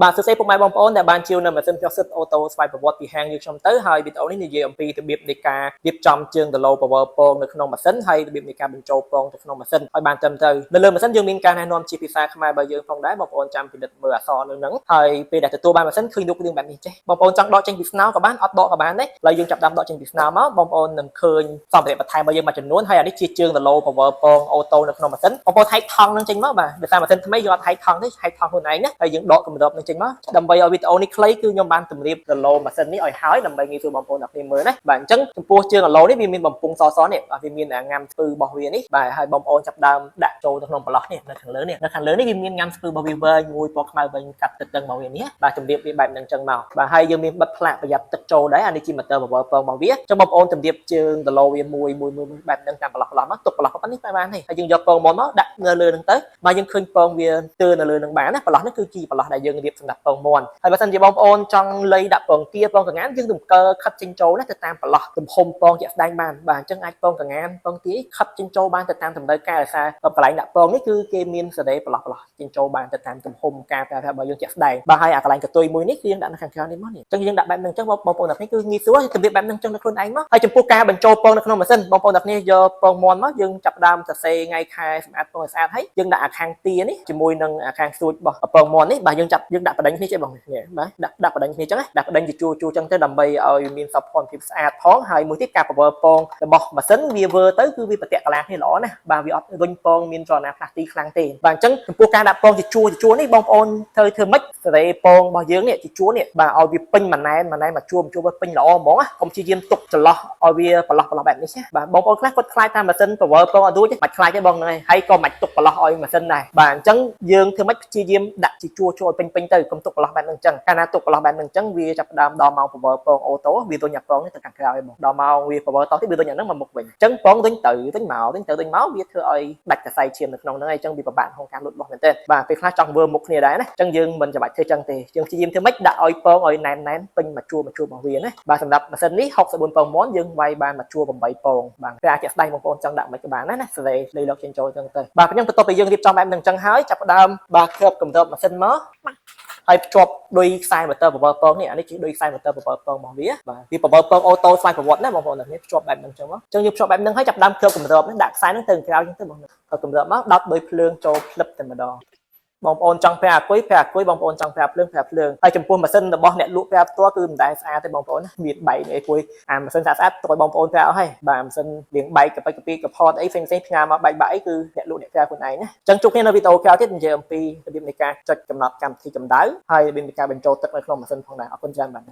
បាទសួស្តីពុកម៉ែបងប្អូនដែលបានជួលនៅម៉ាស៊ីនផ្ទះសិទ្ធអូតូស្វ័យប្រវត្តិពីហាងយើងខ្ញុំទៅហើយវីដេអូនេះនិយាយអំពីរបៀបនៃការរៀបចំជើងដឡូ power ពងនៅក្នុងម៉ាស៊ីនហើយរបៀបនៃការបញ្ចូលពងទៅក្នុងម៉ាស៊ីនឲ្យបានត្រឹមត្រូវនៅលើម៉ាស៊ីនយើងមានការណែនាំជាភាសាខ្មែរបើយើងផងដែរបងប្អូនចាំពិនិត្យមើលអក្សរនៅហ្នឹងហើយពេលដែលទទួលបានម៉ាស៊ីនឃើញរូបរាងបែបនេះចេះបងប្អូនចង់ដកចេញពីស្នោក៏បានអត់ដកក៏បានដែរឡើយយើងចាប់ដើមដកចេញពីស្នោមកបងប្អូននឹងឃើញសម្ភារៈបន្ថែមរបស់យើងមួយចំនួនហើយអានេះជាជើងដឡូ power ពងអូតូនៅក្នុងម៉ាស៊ីនបងប្អូនហែកថង់ហ្នឹងចេញមកបាទដោយសារម៉ាស៊ីនថ្មីយើងអត់ហែកថង់ទេហែកថង់ខ្លួនឯងណាហើយយើងដកគម្របហ្នឹងចេញមកដើម្បីឲ្យវីដេអូនេះខ្លីគឺខ្ញុំបានជម្រាបដឡូម៉ាស៊ីននេះឲ្យហើយដើម្បីងាយស្រួលបងប្អូនអ្នកគ្នាមើលណាបាទអញ្ចឹងចំពោះជើងដឡូនេះវាមានបំពង់សសនេះបាទវាមានងាំស្ពឺរបស់វានេះបាទហើយបងប្អូនចាប់ដើមដាក់ចូលទៅក្នុងប្រឡោះនេះនៅខាងលើនេះវាមានងាំស្ពឺរបស់វាវែងមួយពណ៌ខ្មៅវិញកាត់ទឹកដឹងរបស់វានេះបាទជម្រាបវាបែបហ្នឹងអញ្ចឹងមកបាទហើយយើងមានបិទផ្លាកប្រយ័ត្នទឹកចូលដែរអានេះជា motor power ពងរបស់វាអញ្ចឹងបងប្អូនជម្រាបជើងដឡូវាមួយបែបហ្នឹងតាមប្រឡោះមកទុកប្រឡោះប៉ុណ្នេះបានទេហើយយើងយកពងមកដាក់នៅលើហ្នឹងទៅបាទយើងឃើញពងវាទើនៅលើហ្នឹងបានណាប្រឡោះនេះគឺជាប្រឡោះដែលយើងរៀបសម្រាប់ពងមាន់ហើយបើសិនជាបងប្អូនចង់លៃដាក់ពងទាពងកងានយើងទំកើខិតចេញចូលណាទៅតាមប្រឡោះទំហំពងជាក់ស្ដែងបានបាទអញ្ចឹងអាចពងកងានពងទាខិតចេញចូលបានទៅតាមតម្រូវការដោយសារកន្លែងដាក់ពងនេះគឺគេមានសេរីប្រឡោះចេញចូលបានទៅតាមទំហំការប្រើប្រាស់របស់យើងជាក់ស្ដែងបាទហើយអាកន្លែងកតុយមួយនេះគឺយើងដាក់នៅខាងក្រៅនេះមកនេះអញ្ចឹងយើងដាក់បែបហ្នឹងអញ្ចឹងបងប្អូនអ្នកនេះគឺងាយស្រួលជំរាបបែបហ្នឹងអញ្ចឹងនៅខ្លួនឯងមកហើយចំពោះការបញ្ចូលពងនៅក្នុងម៉ាស៊ីនបងប្អូនអ្នកនេះយកពងមាន់មកយើងចាប់ដើមសរសេរថ្ងៃខែសម្អាតពងឲ្យស្អាតហើយយើងដាក់អាខាងទានេះជាមួយនឹងអាខាងស្រួចរបស់ពងមាន់នេះបាទយើងដាក់បដិញគ្នាចេះបងនេះបាទដាក់បដិញគ្នាអញ្ចឹងដាក់បដិញជាជួរអញ្ចឹងទៅដើម្បីឲ្យមានសោភ័ណភាពស្អាតផងហើយមួយទៀតការប្រវល់ពងរបស់ម៉ាស៊ីនវាវើទៅគឺវាប្រទាក់កន្លះគ្នាល្អណាស់បាទវាអត់រុញពងមានចលនាផ្លាស់ទីខ្លាំងទេបាទអញ្ចឹងចំពោះការដាក់ពងជាជួរនេះបងប្អូនធ្វើម៉េចសេរីពងរបស់យើងនេះជាជួរនេះបាទឲ្យវាពេញម៉ណែនមកជួរពេញល្អហ្មងកុំព្យាយាមទុកចន្លោះឲ្យវាប្រឡោះបែបនេះណាបាទបងប្អូនខ្លះគាត់ខ្លាចតាមម៉ាស៊ីនប្រវល់ពងអត់រួចមិនខ្លាចទេបងហ្នឹងហើយក៏មិនទុកប្រឡោះឲ្យម៉ាស៊ីនដែរបាទអញ្ចឹងយើងធ្វើម៉េចព្យាយាមដាក់ជាជួរឲ្យពេញទៅកុំទុកប្រឡោះបែបហ្នឹងអញ្ចឹងកាលណាទុកប្រឡោះបែបហ្នឹងអញ្ចឹងវាចាប់ផ្ដើមដល់ម៉ោងប្រវល់ពងអូតូវារុញអាពងនេះទៅខាងក្រៅឯងបងដល់ម៉ោងវាប្រវល់តោះទៀតវារុញអាហ្នឹងមកមុខវិញអញ្ចឹងពងរុញទៅរុញមកវាធ្វើឲ្យដាច់កសែឈាមនៅក្នុងហ្នឹងហើយអញ្ចឹងវាពិបាកក្នុងការលូតលាស់មែនទេបាទពេលខ្លះចង់ធ្វើមុខគ្នាដែរណាអញ្ចឹងយើងមិនចាំបាច់ធ្វើចឹងទេយើងព្យាយាមធ្វើម៉េចដាក់ឲ្យពងឲ្យណែនពេញមួយជួររបស់វាណាបាទសម្រាប់ម៉ាស៊ីននេះ64ពងមាន់យើងវាយបានមួយជួរ8ពងបាទតែអាចស្ដាយបងប្អូនចង់ដាក់មិនក៏បានណាសេរីលេលោកចេញចូលចឹងទៅបាទខ្ញុំបន្ទាប់ពីយើងរៀបចំបែបហ្នឹងអញ្ចឹងហើយចាប់ផ្ដើមបាទគ្របកម្របម៉ាស៊ីនមកហើយភ្ជាប់ដោយខ្សែ motor power ពងនេះអានេះជាដោយខ្សែ motor power ពងរបស់វាបាទវា power ពងអូតូស្វ័យប្រវត្តិណាបងប្អូននេះភ្ជាប់បែបហ្នឹងអញ្ចឹងមកអញ្ចឹងយើងភ្ជាប់បែបហ្នឹងហើយចាប់ដើមគ្របកម្របនេះដាក់ខ្សែហ្នឹងទៅក្រៅអញ្ចឹងទៅបងកម្របមកដោតដោយភ្លើងចូលភ្លឹបតែម្ដងបងប្អូនចង់ប្រើអាគុយបងប្អូនចង់ប្រើភ្លើងហើយចំពោះម៉ាស៊ីនរបស់អ្នកលក់ប្រើផ្ទាល់គឺមិនដែលស្អាតទេបងប្អូនណាមានបែកអីអាម៉ាស៊ីនស្អាតទុកឲ្យបងប្អូនប្រើអស់ហើយបាទម៉ាស៊ីនលាងបែកកប៉ិចកពីកផតអីផ្សេងផ្ញើមកបែកអីគឺអ្នកលក់អ្នកប្រើខ្លួនឯងណាអញ្ចឹងជួបគ្នានៅវីដេអូក្រោយទៀតនិយាយអំពីរបៀបនៃការចុចកំណត់កម្មវិធីកម្ដៅហើយរបៀបនៃការបញ្ចូលទឹកនៅក្នុងម៉ាស៊ីនផងដែរអរគុណច្រើនបាទ